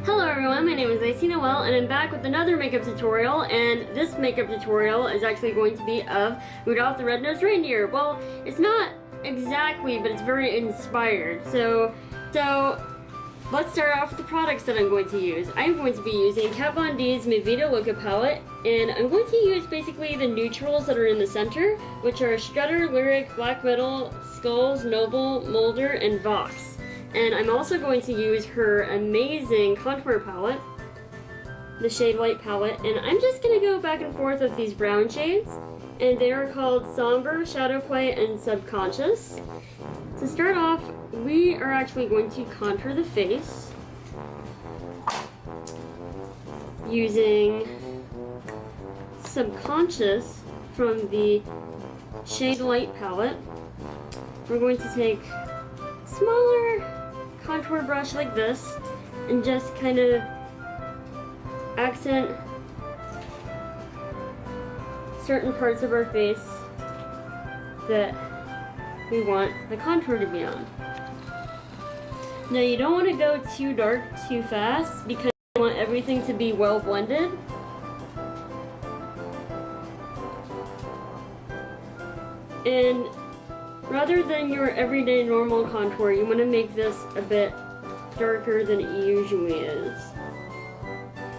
Hello everyone, my name is Lacey Noel and I'm back with another makeup tutorial, and this makeup tutorial is actually going to be of Rudolph the Red-Nosed Reindeer. Well, it's not exactly, but it's very inspired. So let's start off with the products that I'm going to use. I'm going to be using Kat Von D's Mi Vida Loca palette, and I'm going to use basically the neutrals that are in the center, which are Strutter, Lyric, Black Metal, Skulls, Noble, Molder, and Vox. And I'm also going to use her amazing contour palette, the Shade Light palette, and I'm just going to go back and forth with these brown shades, and they are called Somber, Shadow Play, and Subconscious. To start off, we are actually going to contour the face using Subconscious from the Shade Light palette. We're going to take smaller contour brush like this and just kind of accent certain parts of our face that we want the contour to be on. Now you don't want to go too dark too fast because you want everything to be well blended. And rather than your everyday normal contour, you want to make this a bit darker than it usually is.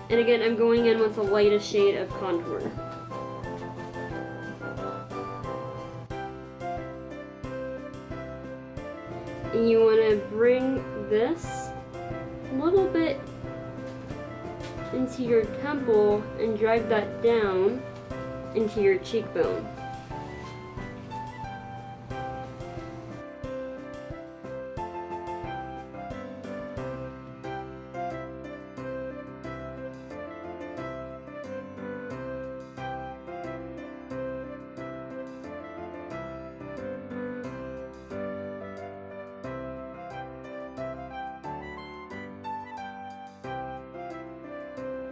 And again, I'm going in with the lightest shade of contour. And you want to bring this a little bit into your temple and drag that down into your cheekbone.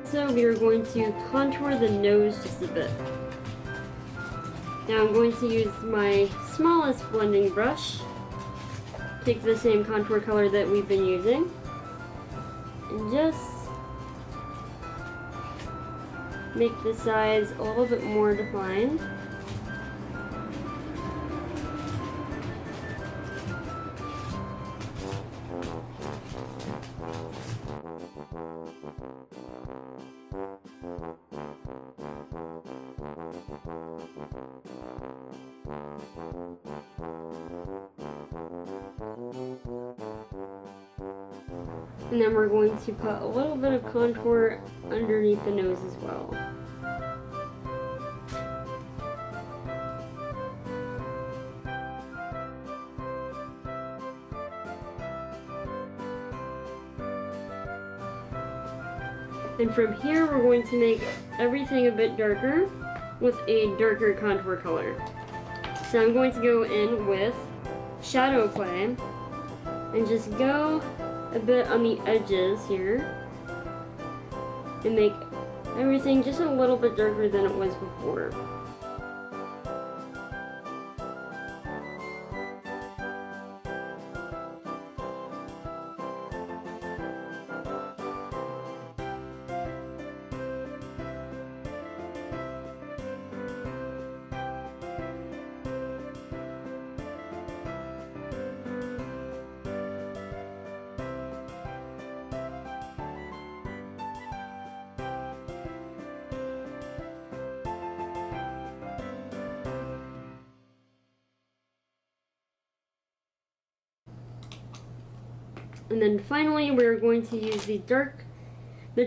So we are going to contour the nose just a bit. Now I'm going to use my smallest blending brush, take the same contour color that we've been using, and just make the sides a little bit more defined. And then we're going to put a little bit of contour underneath the nose as well. And from here we're going to make everything a bit darker with a darker contour color. So I'm going to go in with Shadow Play and just go a bit on the edges here and make everything just a little bit darker than it was before. And then finally we're going to use the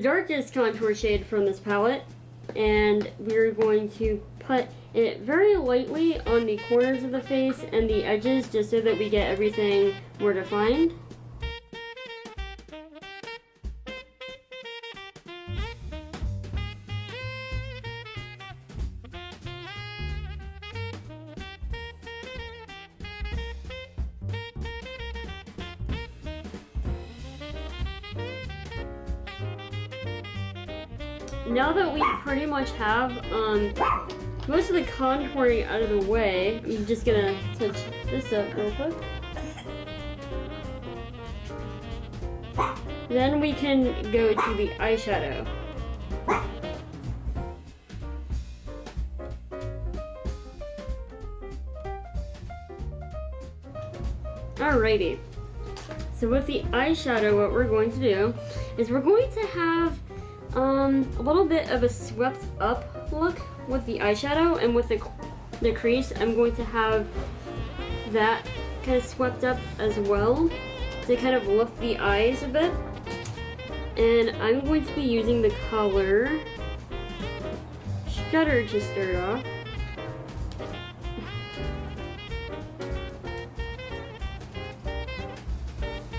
darkest contour shade from this palette, and we're going to put it very lightly on the corners of the face and the edges just so that we get everything more defined. Now that we pretty much have most of the contouring out of the way, I'm just gonna touch this up real quick. Then we can go to the eyeshadow. Alrighty. So with the eyeshadow, what we're going to do is we're going to have a little bit of a swept up look with the eyeshadow, and with the crease, I'm going to have that kind of swept up as well to kind of lift the eyes a bit. And I'm going to be using the color Shudder to start off.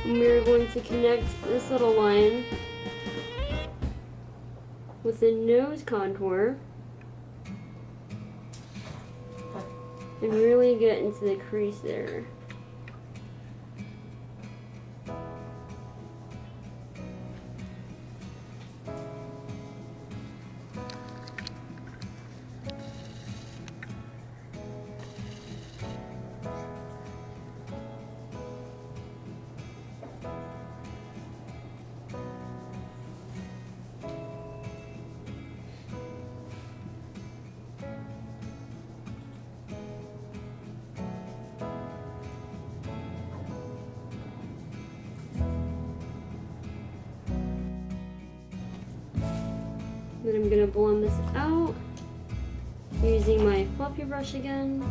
And we're going to connect this little line with the nose contour and really get into the crease there. Then I'm going to blend this out using my fluffy brush again.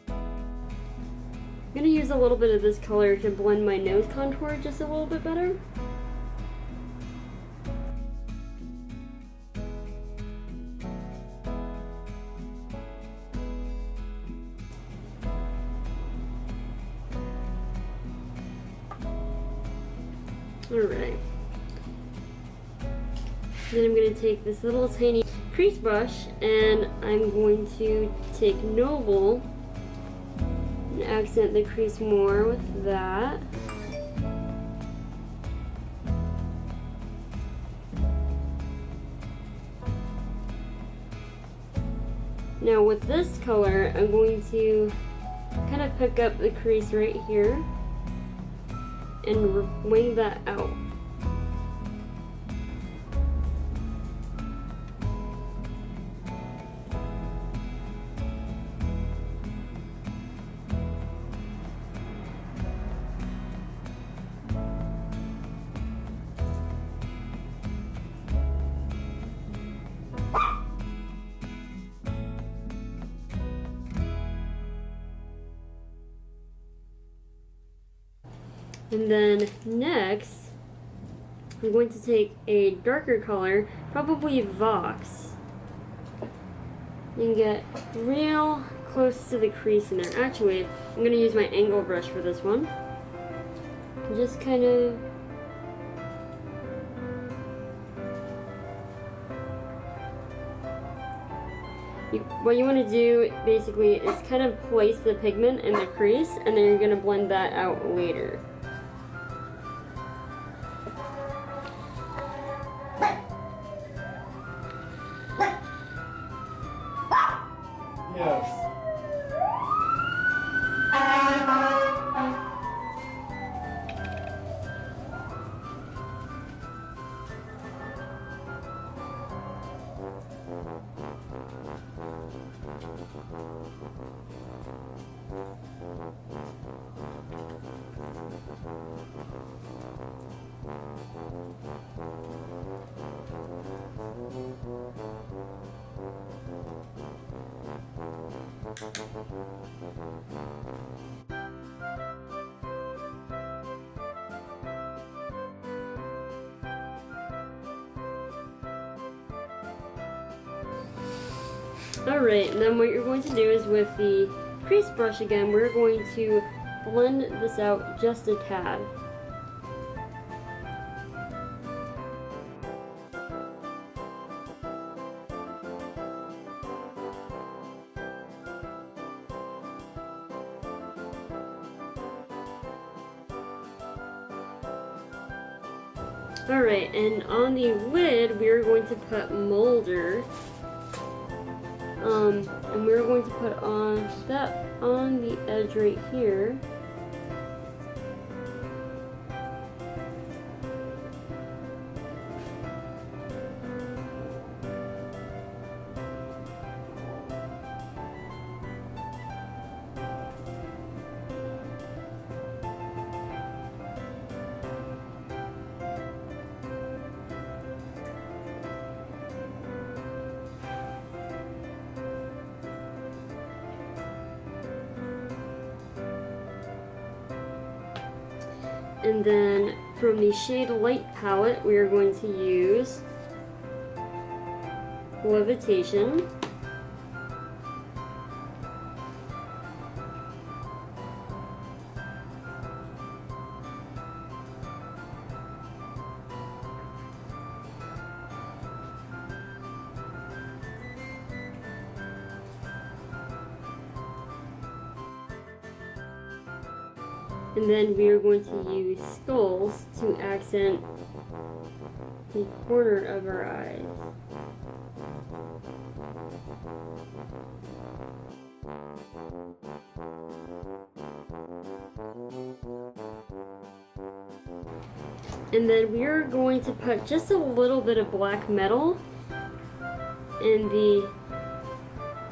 I'm going to use a little bit of this color to blend my nose contour just a little bit better. Alright. Then I'm going to take this little tiny crease brush and I'm going to take Noble and accent the crease more with that. Now with this color, I'm going to kind of pick up the crease right here and wing that out. And then next, I'm going to take a darker color, probably Vox, and get real close to the crease in there. Actually, I'm going to use my angle brush for this one. Just kind of what you want to do basically is kind of place the pigment in the crease, and then you're going to blend that out later. Yes. Alright, and then what you're going to do is with the crease brush again, we're going to blend this out just a tad. Alright, and on the lid, we're going to put Molder. And we're going to put on that on the edge right here. And then from the Shade Light palette, we are going to use Levitation. And then we are going to use skulls to accent the corner of our eyes. And then we are going to put just a little bit of black metal in the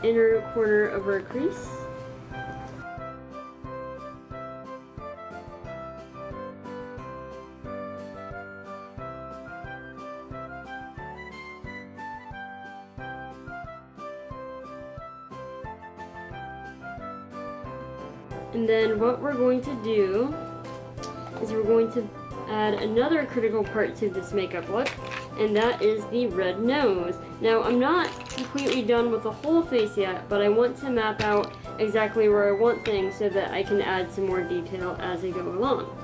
inner corner of our crease. And then what we're going to do is we're going to add another critical part to this makeup look, and that is the red nose. Now, I'm not completely done with the whole face yet, but I want to map out exactly where I want things so that I can add some more detail as I go along.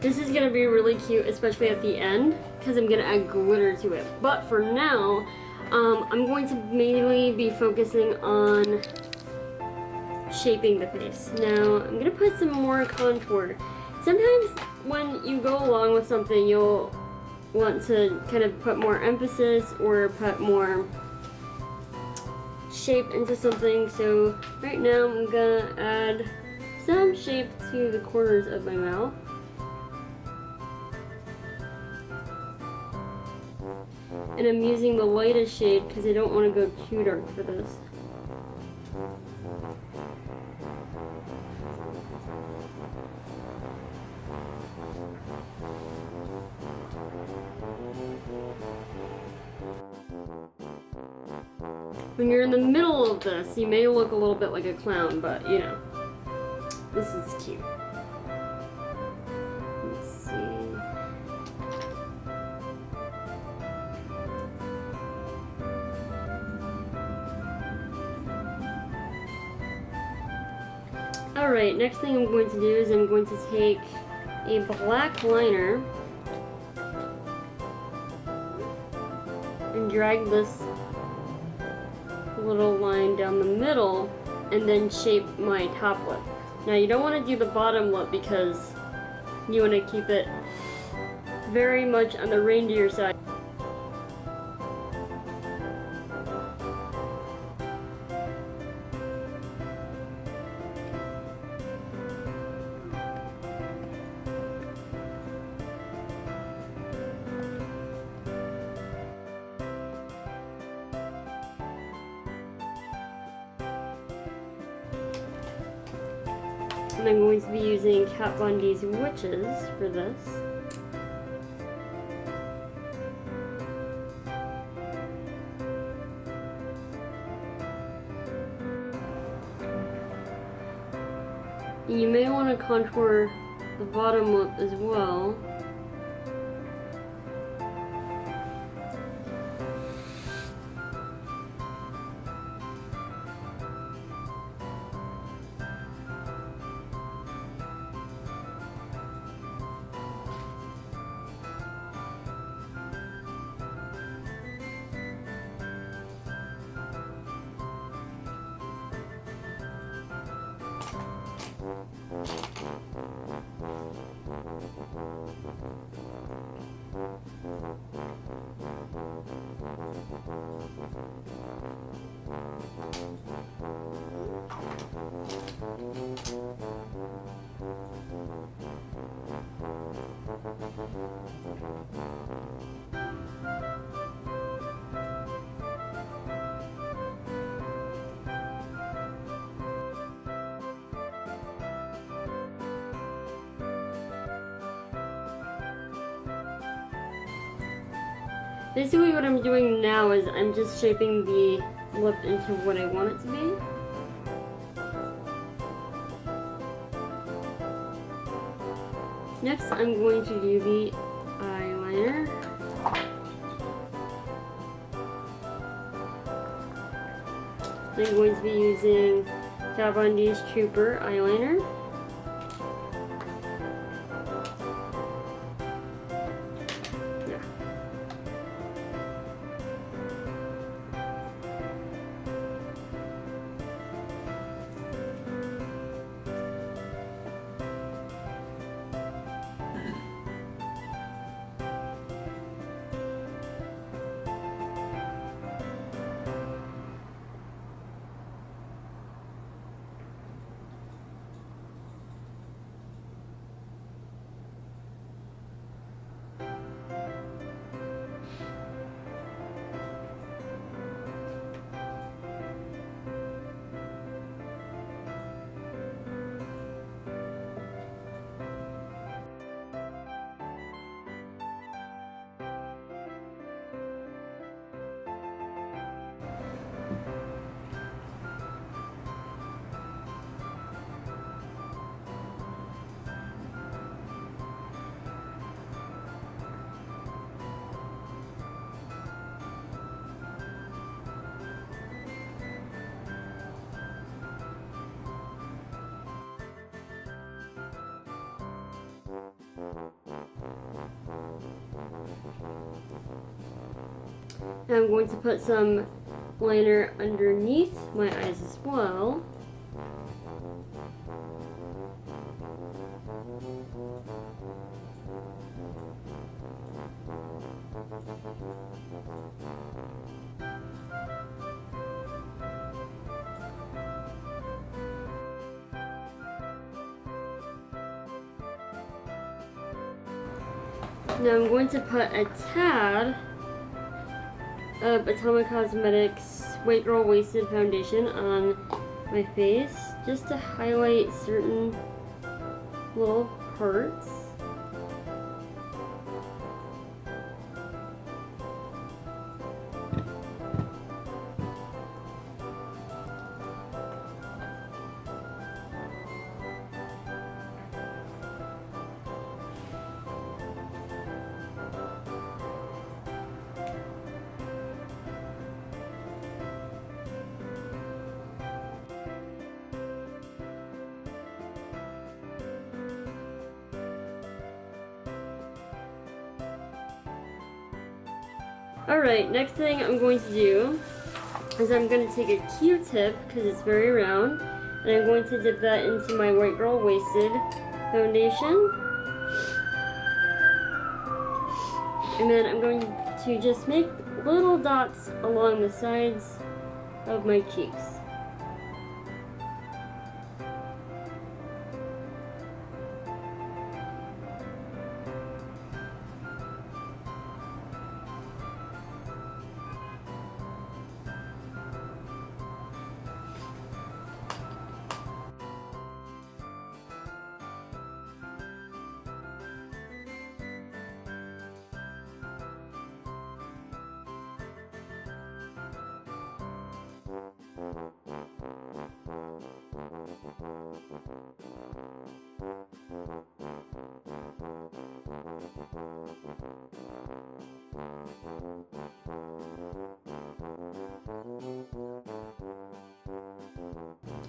This is gonna be really cute, especially at the end, because I'm gonna add glitter to it. But for now, I'm going to mainly be focusing on shaping the face. Now, I'm gonna put some more contour. Sometimes when you go along with something, you'll want to kind of put more emphasis or put more shape into something. So right now, I'm gonna add some shape to the corners of my mouth. And I'm using the lightest shade because I don't want to go too dark for this. When you're in the middle of this, you may look a little bit like a clown, but you know, this is cute. Let's see. Alright, next thing I'm going to do is I'm going to take a black liner and drag this little line down the middle and then shape my top lip. Now you don't want to do the bottom lip because you want to keep it very much on the reindeer side. And I'm going to be using Kat Von D's Witches for this. And you may want to contour the bottom lip as well. Basically what I'm doing now is I'm just shaping the lip into what I want it to be. Next I'm going to do the eyeliner. I'm going to be using Kat Von D's Trooper eyeliner. Now I'm going to put some liner underneath my eyes as well. Now I'm going to put a tad of Atomic Cosmetics White Girl Wasted Foundation on my face, just to highlight certain little parts. Alright, next thing I'm going to do is I'm going to take a Q-tip, because it's very round, and I'm going to dip that into my White Girl Wasted foundation. And then I'm going to just make little dots along the sides of my cheeks.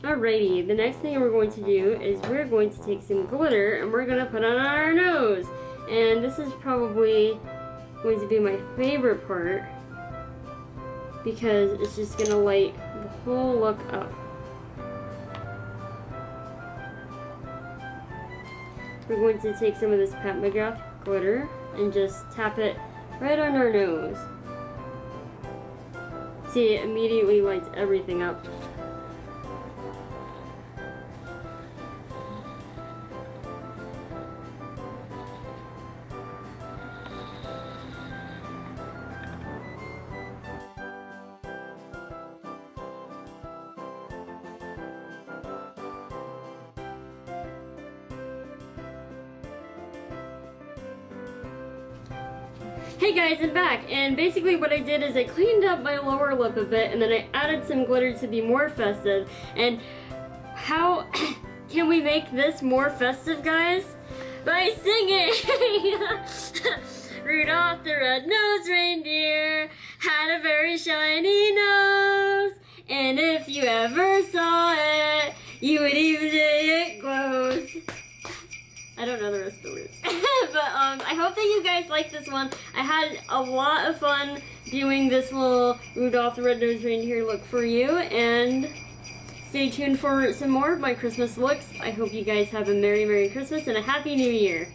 Alrighty, the next thing we're going to do is we're going to take some glitter and we're going to put on our nose. And this is probably going to be my favorite part because it's just going to light the whole look up. We're going to take some of this Pat McGrath glitter and just tap it right on our nose. See, it immediately lights everything up. Hey guys, I'm back, and basically what I did is I cleaned up my lower lip a bit and then I added some glitter to be more festive. And how can we make this more festive, guys? By singing! Rudolph the red-nosed reindeer had a very shiny nose, and if you ever saw it, you would even say it glows. I don't know the rest of the words. But I hope that you guys like this one. I had a lot of fun doing this little Rudolph the Red-Nosed Reindeer look for you, and stay tuned for some more of my Christmas looks. I hope you guys have a Merry, Merry Christmas and a Happy New Year.